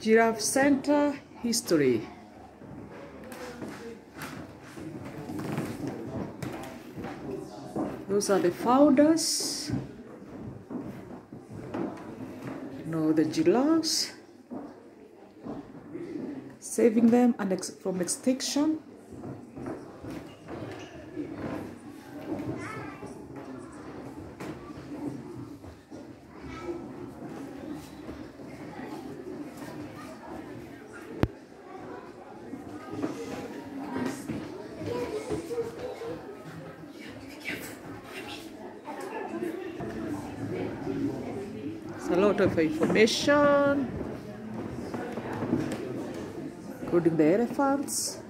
Giraffe Center history. Those are the founders. The giraffes, saving them from extinction. A lot of information, including the elephants.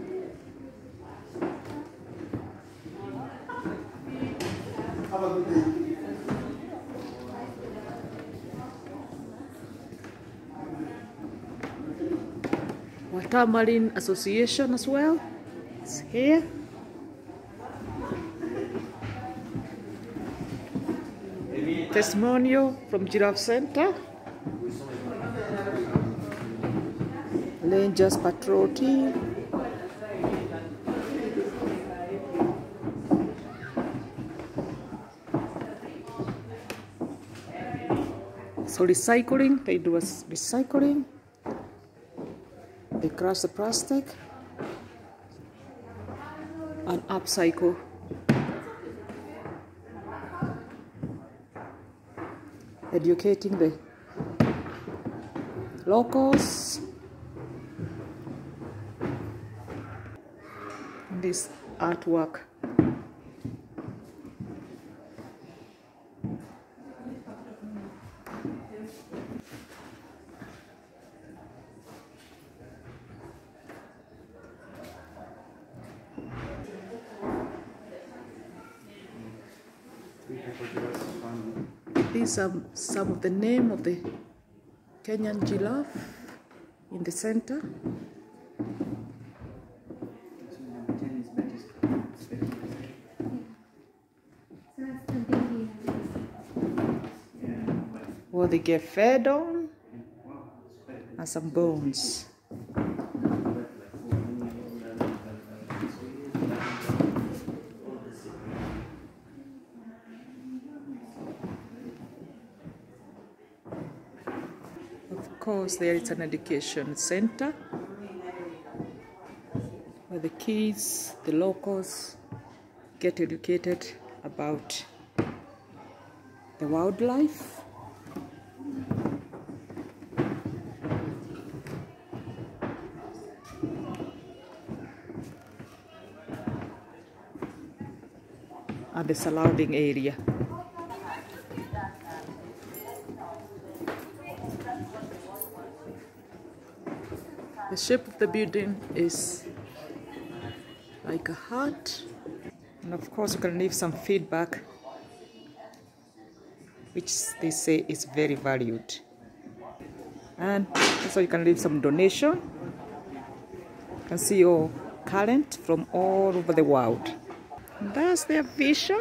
Water Marine Association as well. It's here. Testimonial from Giraffe Center. Rangers Patrol Team. So recycling, they do recycling. They crush the plastic and upcycle. Educating the locals. This artwork. These are some of the name of the Kenyan giraffe in the center. What they get fed on, and some bones. Of course, there is an education center where the kids, the locals, get educated about the wildlife. And the surrounding area. The shape of the building is like a heart. And of course you can leave some feedback, which they say is very valued. And also you can leave some donation. You can see your talent from all over the world. That's their vision,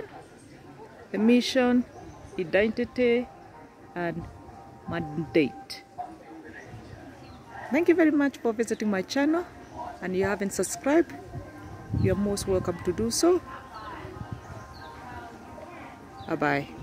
the mission, identity, and mandate. Thank you very much for visiting my channel, and if you haven't subscribed, you're most welcome to do so. Bye-bye.